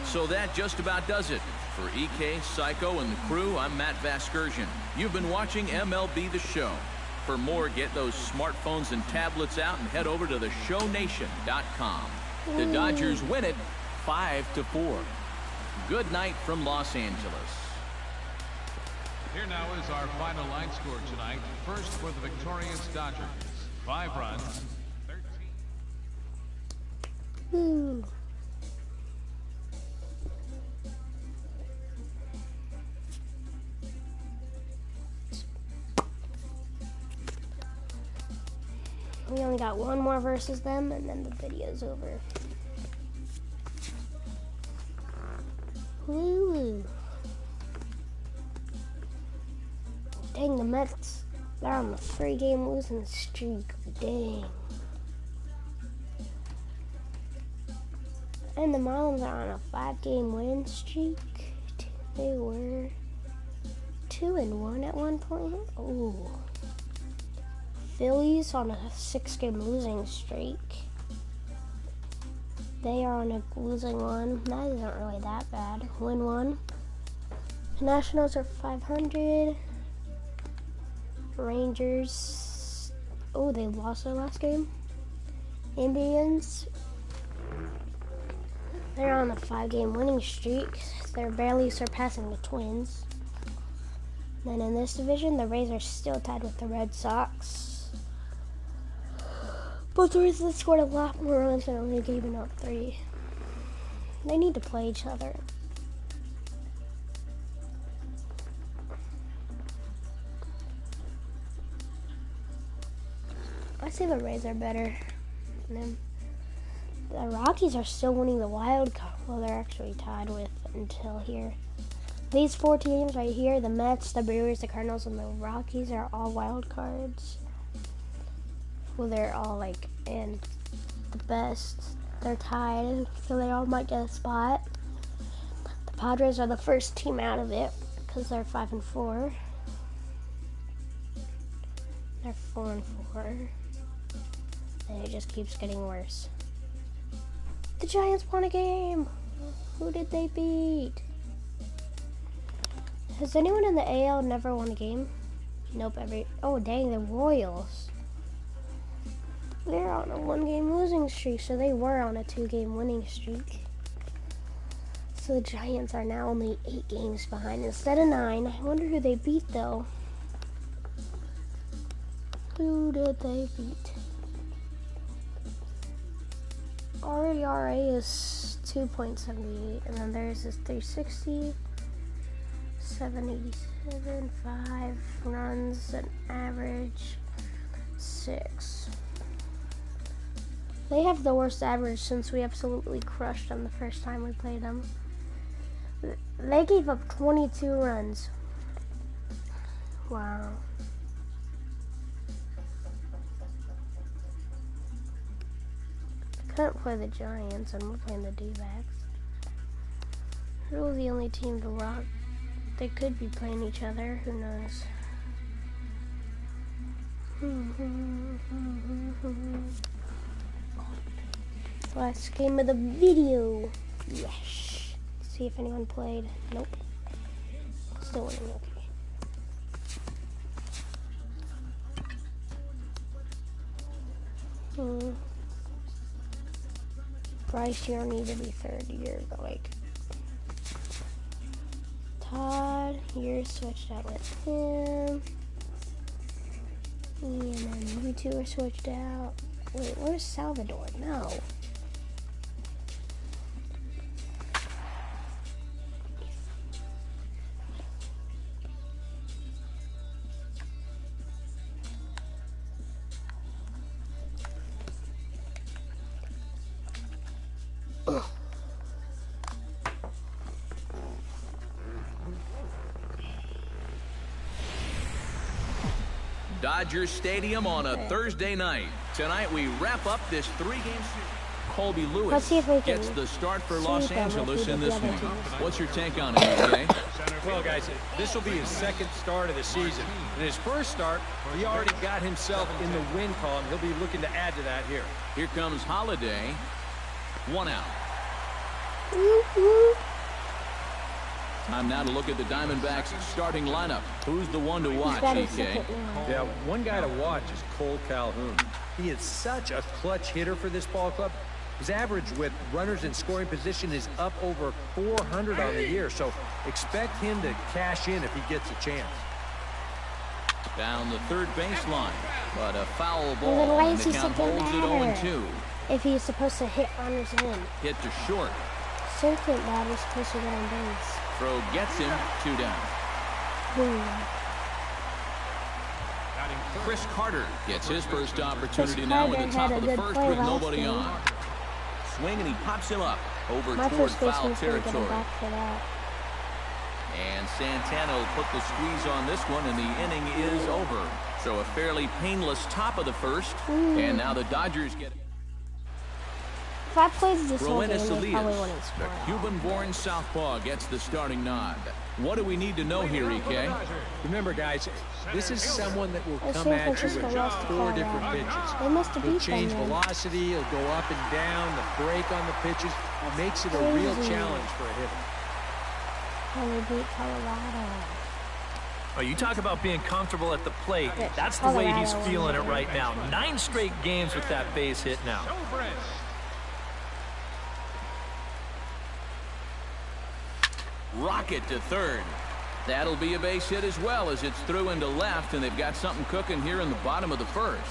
B: So that just about does it. For EK, Psycho, and the crew, I'm Matt Vasgersian. You've been watching MLB The Show. For more, get those smartphones and tablets out and head over to theshownation.com. The Dodgers win it 5-4. Good night from Los Angeles.
C: Here now is our final line score tonight. First for the victorious Dodgers. 5 runs, 13.
A: Woo. We only got one more versus them, and then the video's over. Woo! Dang, the Mets, they're on the 3-game losing streak. Dang. And the Marlins are on a 5-game winning streak. They were 2-1 at one point. Ooh. Phillies on a 6-game losing streak. They are on a losing one. That isn't really that bad. Win one. Nationals are 500. Rangers. Oh, they lost their last game. Indians. They're on a 5-game winning streak. They're barely surpassing the Twins. Then in this division, the Rays are still tied with the Red Sox. But the Rays have scored a lot more runs and only giving up 3. They need to play each other. I say the Rays are better than them. The Rockies are still winning the wild card. Well, they're actually tied with until here. These 4 teams right here, the Mets, the Brewers, the Cardinals, and the Rockies are all wild cards. Well, they're all like in the best. They're tied, so they all might get a spot. The Padres are the first team out of it because they're 5-4. They're 4-4. And it just keeps getting worse. The Giants won a game. Who did they beat? Has anyone in the AL never won a game? Nope. Oh dang, the Royals. They're on a 1-game losing streak, so they were on a 2-game winning streak. So the Giants are now only 8 games behind instead of 9. I wonder who they beat, though. Who did they beat? Our ERA is 2.78, and then theirs is 360, 787, 5 runs, an average 6. They have the worst average since we absolutely crushed them the first time we played them. They gave up 22 runs. Wow. Couldn't play the Giants, and we're playing the D-backs. They're really the only team to rock. They could be playing each other. Who knows? Last game of the video. Yes. See if anyone played. Nope. Still winning. Okay. Bryce, you don't need to be third. You're like Todd. You're switched out with him. And then you two are switched out. Wait, where's Salvador? No.
B: Dodger Stadium on a Thursday night. Tonight we wrap up this 3-game series. Colby Lewis
A: Let's see if we can
B: gets the start for
A: see
B: Los
A: if they
B: Angeles
A: repeat
B: in
A: the
B: this
A: other
B: one.
A: teams.
B: What's your take on it, EJ?
D: Well, guys, this will be his second start of the season. In his first start, he already got himself in the win column. He'll be looking to add to that here.
B: Here comes Holiday. 1 out. Time now to look at the Diamondbacks starting lineup. Who's the one to watch, EK?
D: Yeah, one guy to watch is Cole Calhoun. He is such a clutch hitter for this ball club. His average with runners in scoring position is up over 400 on the year, so expect him to cash in if he gets a chance.
B: Down the third baseline, but a foul
A: Well,
B: ball,
A: then why
B: and
A: is
B: the
A: he
B: count
A: second
B: holds it
A: batter?
B: 0-2.
A: If he's supposed to hit runners in.
B: Hit to short.
A: Second batter's supposed to get on base.
B: Throw gets him, 2 down. Chris Carter gets his first opportunity now in the top of the first with nobody on. Swing and he pops him up over
A: My
B: toward
A: first
B: foul
A: baseman's going to get him
B: territory.
A: back for that.
B: And Santana will put the squeeze on this one, and the inning is over. So a fairly painless top of the first, and now the Dodgers get it.
A: If I played this whole game,
B: Roenis
A: they probably
B: Elias,
A: wouldn't
B: the
A: score.
B: Cuban-born southpaw, gets the starting nod. What do we need to know here, EK?
D: Remember, guys, this is someone that will come
A: San
D: at you with
A: Francisco lost to
D: 4
A: Colorado.
D: different pitches.
A: They must have
D: He'll
A: beat them
D: change
A: then.
D: velocity, he'll go up and down, the break on the pitches. It makes it a real
A: Crazy.
D: challenge for a hitter.
A: And we beat Colorado.
E: Oh, you talk about being comfortable at the plate.
A: Yeah,
E: That's the way he's
A: Colorado.
E: feeling it right now. 9 straight games with that base hit now.
B: Rocket to third. That'll be a base hit as well as it's through into left, and they've got something cooking here in the bottom of the first.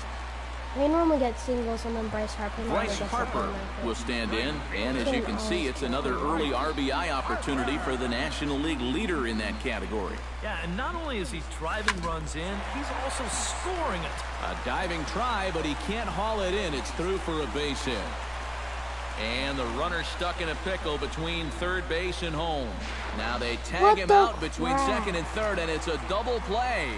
A: They normally get singles, and then Bryce Harper never
B: Bryce
A: gets a
B: Harper
A: home run.
B: will stand in, and as you can see, it's another early RBI opportunity for the National League leader in that category.
E: Yeah, and not only is he driving runs in, he's also scoring it.
B: A diving try, but he can't haul it in. It's through for a base hit. And the runner stuck in a pickle between third base and home. Now they tag
A: What
B: him
A: the
B: out between
A: crap?
B: second and third, and it's a double play.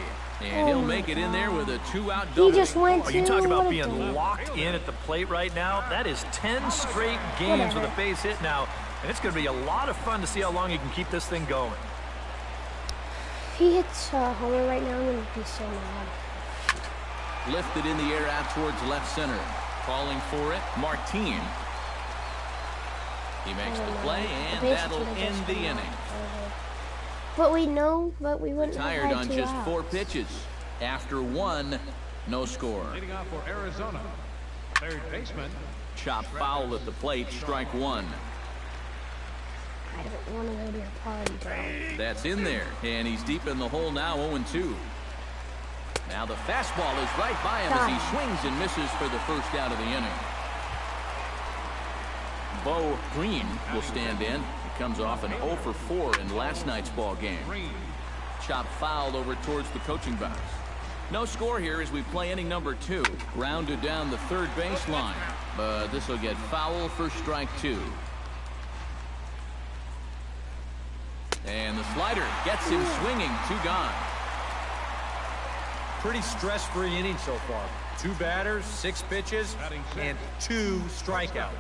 B: And he'll make it in there with a 2-out
A: He
B: double.
A: just went
E: Oh,
A: to...
E: you talk about
A: what a
E: being
A: dick.
E: locked in at the plate right now. That is 10 straight games with a base hit now, and it's going to be a lot of fun to see how long he can keep this thing going.
A: If he hits a homer right now, I'm going to be so mad.
B: Lifted in the air out towards left center. Calling for it, Martin. He makes the play, and that'll end the inning.
A: But we know, but we wouldn't have
B: Tired
A: had
B: on
A: 2
B: just
A: outs.
B: 4 pitches. After 1, no score.
C: Leading off for Arizona, third baseman.
B: Chop foul at the plate, strike 1.
A: I don't want to go to your party, bro.
B: That's in there, and he's deep in the hole now, 0-2. Now the fastball is right by him as he swings and misses for the first out of the inning. Bo Green will stand in. He comes off an 0 for 4 in last night's ball game. Chop fouled over towards the coaching box. No score here as we play inning number 2. Grounded down the third baseline, but this will get foul for strike 2. And the slider gets him swinging, 2 gone.
D: Pretty stress-free inning so far. 2 batters, 6 pitches, and 2 strikeouts.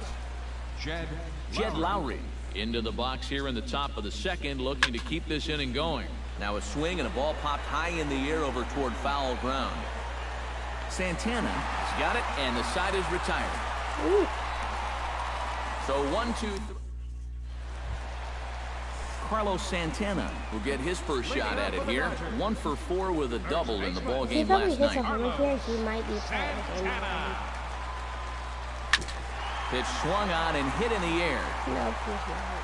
B: Jed Lowry into the box here in the top of the second, looking to keep this inning going. Now a swing and a ball popped high in the air over toward foul ground. Santana has got it, and the side is retired.
A: Ooh.
B: So 1, 2, 3. Carlos Santana will get his first shot at it here. 1 for 4 with a double in the ball
A: If he
B: game
A: probably
B: last
A: hits a
B: night.
A: homer here, he might be playing the game already.
B: Pitch swung on and hit in the air.
A: No, he's not.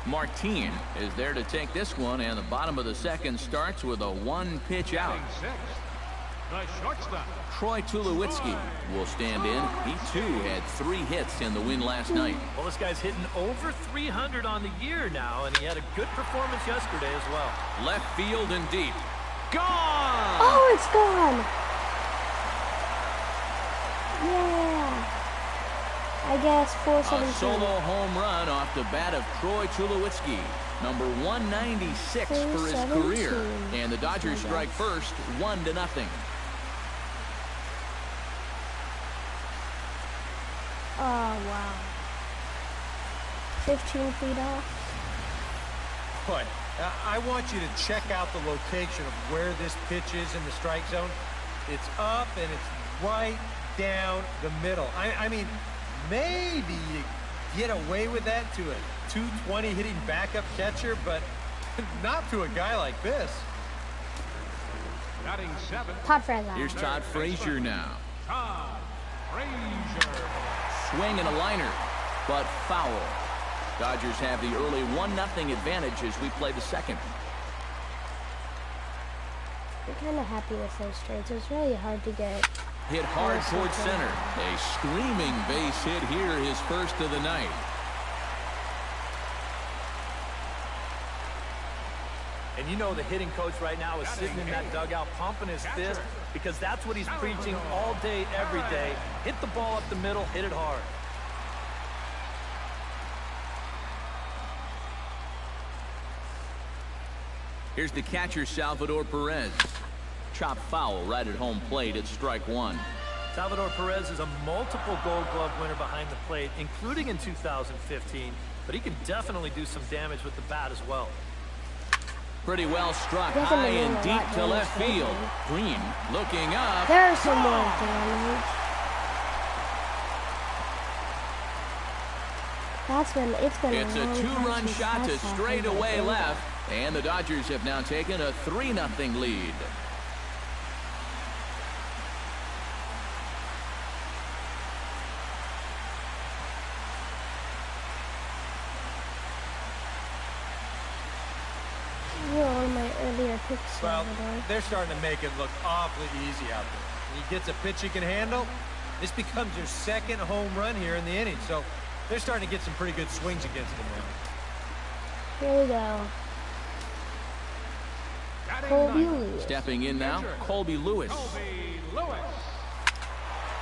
B: Martin is there to take this one, and the bottom of the second starts with a 1-pitch out.
C: The shortstop.
B: Troy Tulowitzki will stand in. He too had 3 hits in the win last night.
E: Well, this guy's hitting over 300 on the year now, and he had a good performance yesterday as well.
B: Left field and deep. Gone!
A: Oh, it's gone. Yeah. I guess
B: A
A: 417.
B: solo home run off the bat of Troy Tulowitzki, number 196 for his career.
A: 417.
B: And the Dodgers strike first, 1-0.
A: Oh, wow. 15 feet off.
D: But I want you to check out the location of where this pitch is in the strike zone. It's up and it's right down the middle. I mean, maybe you get away with that to a 220 hitting backup catcher, but not to a guy like this.
C: Batting 7.
A: Todd Frazier.
B: Here's Todd Frazier now.
C: Todd Frazier.
B: Swing and a liner, but foul. Dodgers have the early 1-0 advantage as we play the second.
A: I'm kind of happy with those trades. It's really hard to get.
B: Hit hard towards center. A screaming base hit here, his first of the night.
E: And you know the hitting coach right now is sitting in that dugout pumping his fist because that's what he's preaching all day, every day. Hit the ball up the middle, hit it hard.
B: Here's the catcher, Salvador Perez. Chop foul right at home plate at strike one.
E: Salvador Perez is a multiple Gold Glove winner behind the plate, including in 2015, but he can definitely do some damage with the bat as well.
B: Pretty well struck
A: Doesn't
B: high
A: mean
B: and
A: a
B: deep
A: lot
B: to
A: to
B: left
A: us,
B: field. Green looking up.
A: There's some more damage. It's been
B: It's a
A: long time
B: two-run
A: since
B: shot
A: I
B: to
A: saw
B: straightaway
A: him.
B: left. And the Dodgers have now taken a 3-0 lead.
A: One of my earlier picks.
D: Well,
A: Salvador.
D: they're starting to make it look awfully easy out there. When he gets a pitch he can handle, this becomes your second home run here in the inning. So they're starting to get some pretty good swings against him now.
A: Here we go. Colby Lewis.
B: Stepping in now, Colby Lewis.
C: Colby Lewis.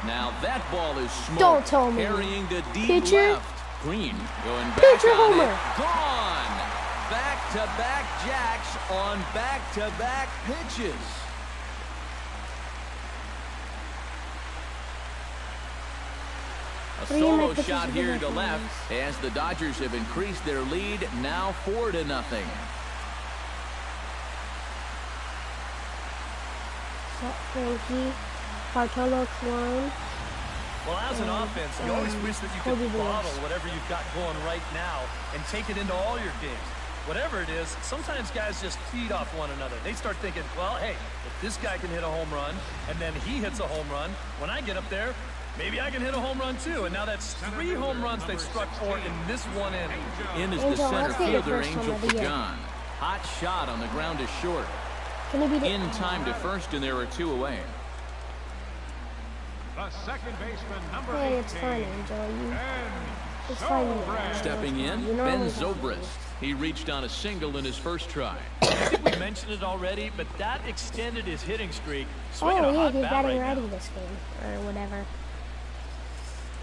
B: Now that ball is smoked.
A: Don't tell me.
B: Carrying to deep
A: Pitcher.
B: left. Green going back
A: Pitcher
B: on
A: homer.
B: it. Gone. Back-to-back jacks on back-to-back pitches. A
A: What do you
B: solo
A: make the
B: shot
A: pitches
B: here
A: of
B: to
A: the
B: left as the Dodgers have increased their lead, now 4-0.
A: Frankie. Bartolo Colon.
E: Well, as an offense, you always wish that you could
A: Colby Lewis.
E: bottle whatever you've got going right now and take it into all your games. Whatever it is, sometimes guys just feed off one another. They start thinking, well, hey, if this guy can hit a home run, and then he hits a home run, when I get up there, maybe I can hit a home run too. And now that's 3 home runs they've struck for in this one inning.
B: In is the
A: Angel,
B: center
A: let's get your
B: fielder,
A: first home
B: Angel
A: of the year.
B: Pagan. Hot shot on the ground is short.
A: Can he be the
B: In time to first, and there are 2 away.
C: The second baseman, number
A: Hey,
C: 18.
A: it's fine, Angel.
C: Ben
A: It's fine.
C: Zobrist.
B: Stepping in,
A: You
B: Ben
A: normally
B: Zobrist. He reached on a single in his first try.
E: I think we mentioned it already, but that extended his hitting streak. Swinging
A: Oh,
E: a
A: yeah,
E: hot
A: he's
E: bat
A: batting
E: right
A: righty
E: now.
A: this game. Or whatever.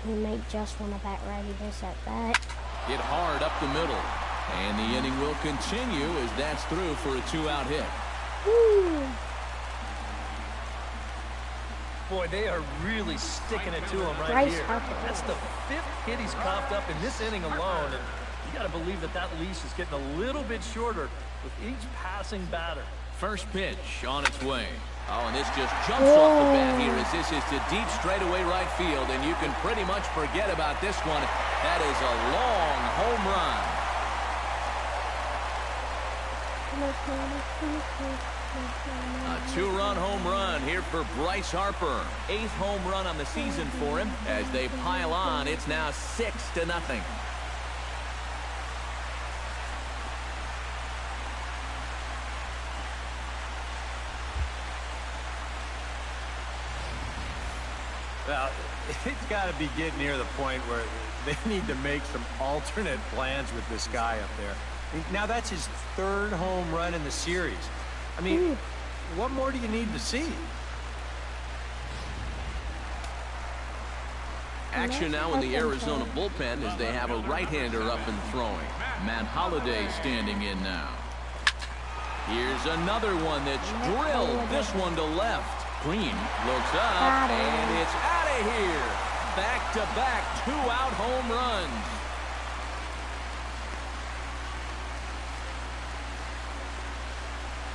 A: He might just want to bat righty this at bat.
B: Hit hard up the middle. And the inning will continue as that's through for a 2-out hit.
A: Woo!
E: Boy, they are really sticking it to him right
A: Bryce
E: here.
A: Harper.
E: That's the 5th hit he's coughed up in this inning alone, and you got to believe that that leash is getting a little bit shorter with each passing batter.
B: First pitch on its way. Oh, and this just jumps off the bat here as this is to deep straightaway right field, and you can pretty much forget about this one. That is a long home run. A 2-run home run here for Bryce Harper. 8th home run on the season for him. As they pile on, it's now 6-0.
D: Well, it's got to be getting near the point where they need to make some alternate plans with this guy up there. I mean, now that's his 3rd home run in the series. I mean, what more do you need to see?
B: Action now in the Arizona bullpen as they have a right-hander up and throwing. Matt Holliday standing in now. Here's another one that's drilled. This one to left. Green looks up, and it's out of here. Back-to-back two-out home runs.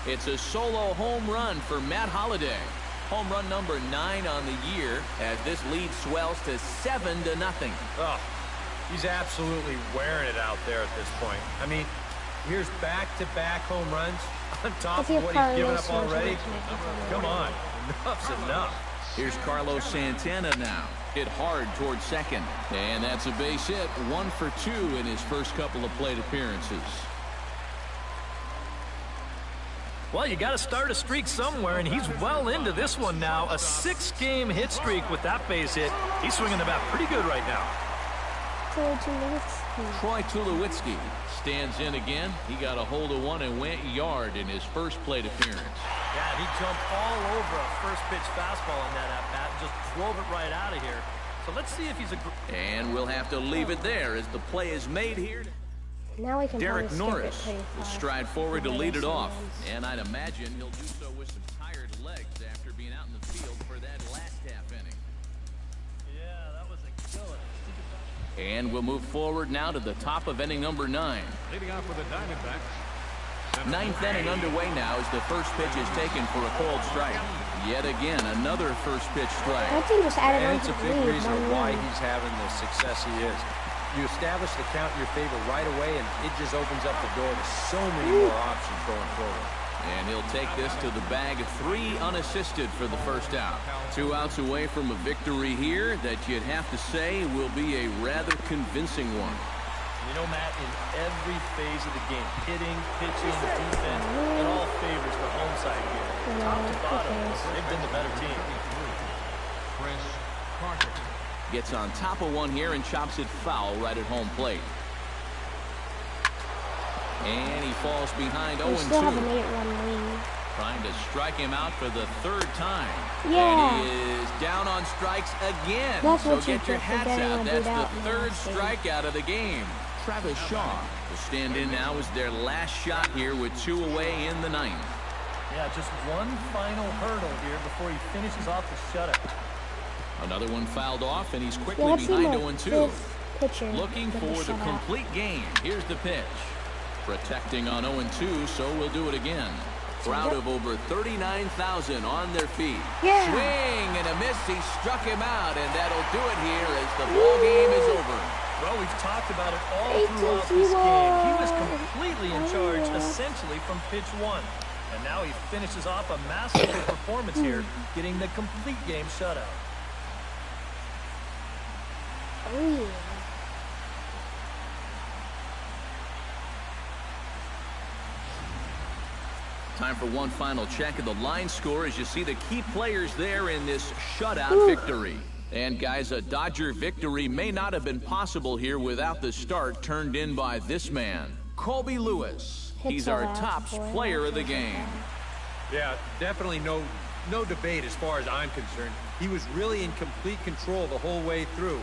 B: It's a solo home run for Matt Holliday. Home run number 9 on the year as this lead swells to 7-0.
D: Oh, he's absolutely wearing it out there at this point. I mean, here's back-to-back home runs on top of what he's given up already. Come on, enough's enough.
B: Here's Carlos Santana now. Hit hard towards second. And that's a base hit. 1 for 2 in his first couple of plate appearances.
E: Well, you got to start a streak somewhere, and he's well into this one now. A 6-game hit streak with that base hit. He's swinging the bat pretty good right now.
B: Troy Tulowitzki stands in again. He got a hold of one and went yard in his first plate appearance.
E: Yeah, he jumped all over a first-pitch fastball on that at-bat and just drove it right out of here. So let's see if he's a...
B: And we'll have to leave it there as the play is made here.
A: Now we can
B: Derek Norris will stride forward to lead it off. And I'd imagine he'll do so with some tired legs after being out in the field for that last half inning.
E: Yeah, that was a killer.
B: And we'll move forward now to the top of inning number 9.
C: Leading off for the Diamondbacks.
B: 9th inning underway now as the first pitch is taken for a cold strike. Yet again, another first pitch strike.
A: That team just added
D: And
A: on
D: it's
A: to
D: a
A: the
D: big
A: lead.
D: reason why he's having the success he is. You establish the count in your favor right away, and it just opens up the door to so many more options going forward.
B: And he'll take this to the bag, 3 unassisted for the first out. 2 outs away from a victory here that you'd have to say will be a rather convincing one.
E: You know, Matt, in every phase of the game, hitting, pitching, defense, it all favors the home side here. Top to bottom, they've been the better team.
C: Chris Carter.
B: Gets on top of one here and chops it foul right at home plate. And he falls behind 0-2.
A: We still have an 8-run lead.
B: Trying to strike him out for the 3rd time.
A: Yeah.
B: And he is down on strikes again.
A: That's
B: so
A: what you
B: get your
A: keep
B: hats
A: forgetting
B: out.
A: when
B: That's
A: beat out
B: the
A: in the
B: 3rd
A: last game.
B: strikeout of the game. Travis Shaw will stand in now as their last shot here with 2 away in the 9th.
E: Yeah, just one final hurdle here before he finishes off the shutout.
B: Another one fouled off, and he's quickly
A: Yeah, I've seen
B: behind
A: the
B: 0-2.
A: pitcher
B: Looking
A: get
B: for the
A: shutout.
B: complete game. Here's the pitch. Protecting on 0-2, so we'll do it again. Crowd of over 39,000 on their feet.
A: Yeah.
B: Swing and a miss. He struck him out, and that'll do it here as the ball game is over.
E: Well, we've talked about it all
A: 8-0.
E: throughout this game. He was completely in charge, essentially, from pitch 1. And now he finishes off a masterful performance here, getting the complete game shutout.
A: Ooh.
B: Time for one final check of the line score as you see the key players there in this shutout victory. And guys, a Dodger victory may not have been possible here without the start turned in by this man, Colby Lewis. He's our top player of the game.
D: Yeah, definitely no debate as far as I'm concerned. He was really in complete control the whole way through.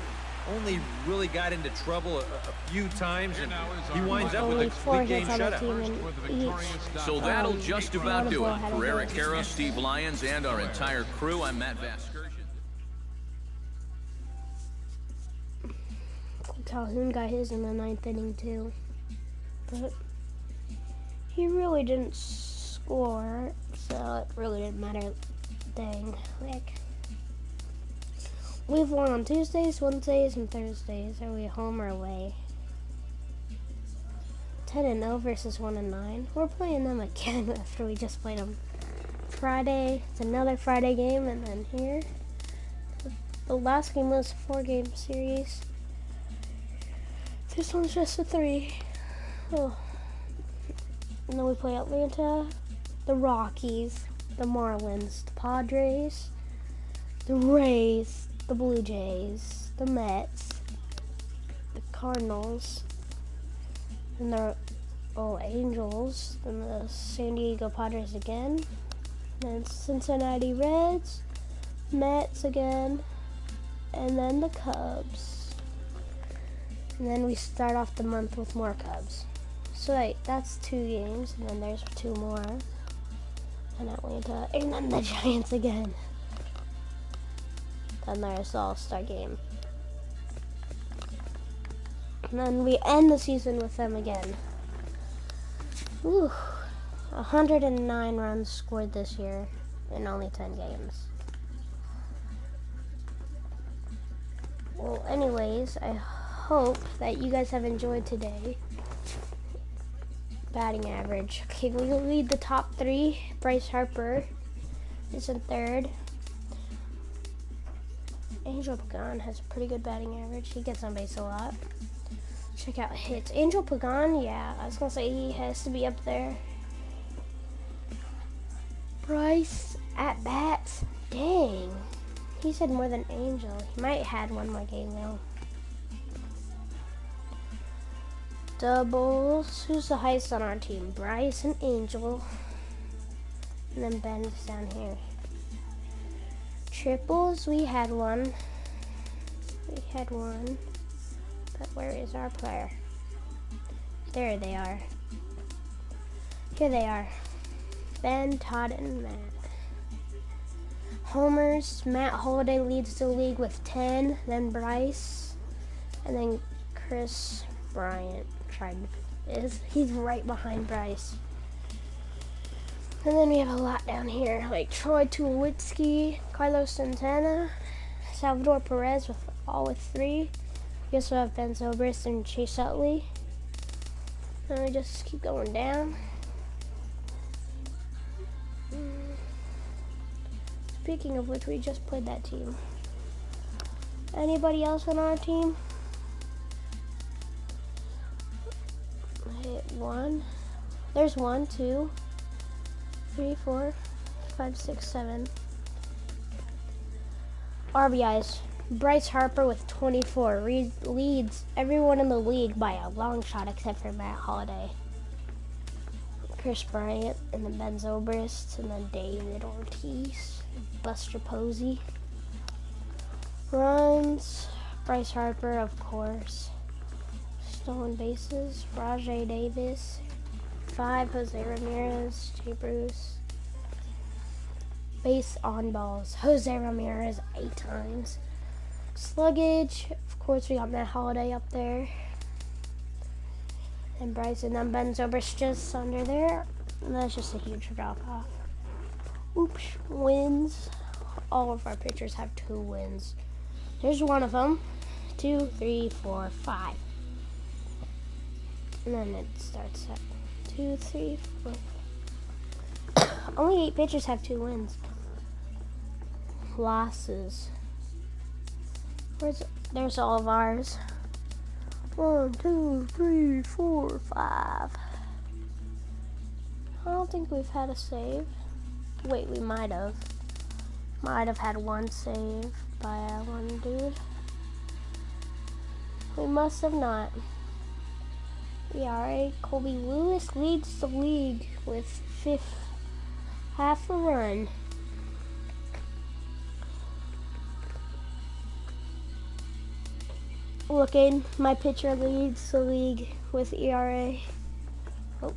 D: Only really got into trouble a few times, and he winds up with a complete game shutout.
B: So that'll just about do it. For Eric Harrow, Steve Lyons, and our entire crew, I'm Matt Vasgersian.
A: Calhoun got his in the 9th inning too, but he really didn't score, so it really didn't matter. Dang, like we've won on Tuesdays, Wednesdays, and Thursdays. Are we home or away? 10-0 versus 1-9. We're playing them again after we just played them Friday. It's another Friday game, and then here the last game was a 4-game series. This one's just a 3. Oh. And then we play Atlanta, the Rockies, the Marlins, the Padres, the Rays, the Blue Jays, the Mets, the Cardinals, and the Angels, then the San Diego Padres again, then Cincinnati Reds, Mets again, and then the Cubs. And then we start off the month with more Cubs. So wait, that's 2 games, and then there's 2 more. And Atlanta, and then the Giants again. Then there's the All-Star game. And then we end the season with them again. Whew. 109 runs scored this year in only 10 games. Well, anyways, I hope that you guys have enjoyed today. Batting average. Okay, we lead the top 3. Bryce Harper is in 3rd. Angel Pagan has a pretty good batting average. He gets on base a lot. Check out hits. Angel Pagan, yeah, I was gonna say he has to be up there. Bryce at bats, dang, he said more than Angel. He might have had one more game though. Doubles, who's the highest on our team? Bryce and Angel, and then Ben's down here. Triples, we had one. But where is our player? There they are. Here they are. Ben, Todd, and Matt. Homers, Matt Holliday leads the league with 10, then Bryce, and then Chris Bryant he's right behind Bryce. And then we have a lot down here, like Troy Tulowitzki, Carlos Santana, Salvador Perez with 3. We also have Ben Zobrist and Chase Utley. And we just keep going down. Speaking of which, we just played that team. Anybody else on our team? I hit 1. There's 1, 2, 3, 4, 5, 6, 7. RBIs. Bryce Harper with 24 leads everyone in the league by a long shot except for Matt Holliday. Chris Bryant, and then Ben Zobrist, and then David Ortiz, Buster Posey. Runs, Bryce Harper, of course. Stolen bases, Rajay Davis. 5, Jose Ramirez, Jay Bruce. Base on balls, Jose Ramirez 8 times. Sluggage, of course we got Matt Holliday up there. And Bryce, and then Ben Zobrist just under there. And that's just a huge drop off. Oops, wins. All of our pitchers have 2 wins. There's one of them. 2, 3, 4, 5. And then it starts at 2, 3, 4. Only 8 pitchers have 2 wins. Losses. There's all of ours. 1, 2, 3, 4, 5. I don't think we've had a save. Wait, we might have. Might have had 1 save by one dude. We must have not. ERA, Colby Lewis leads the league with half a run. Looking, my pitcher leads the league with ERA. Oh,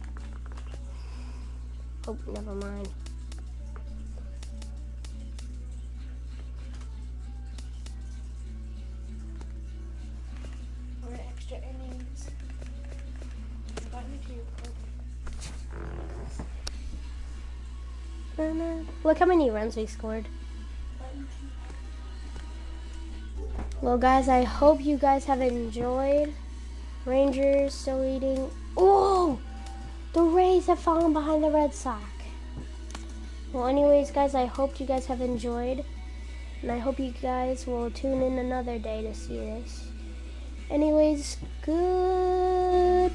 A: never mind. We're extra innings. Look how many runs we scored. Well, guys, I hope you guys have enjoyed. Rangers still leading. Oh, the Rays have fallen behind the Red Sox. Well, anyways, guys, I hope you guys have enjoyed. And I hope you guys will tune in another day to see this. Anyways, goodbye.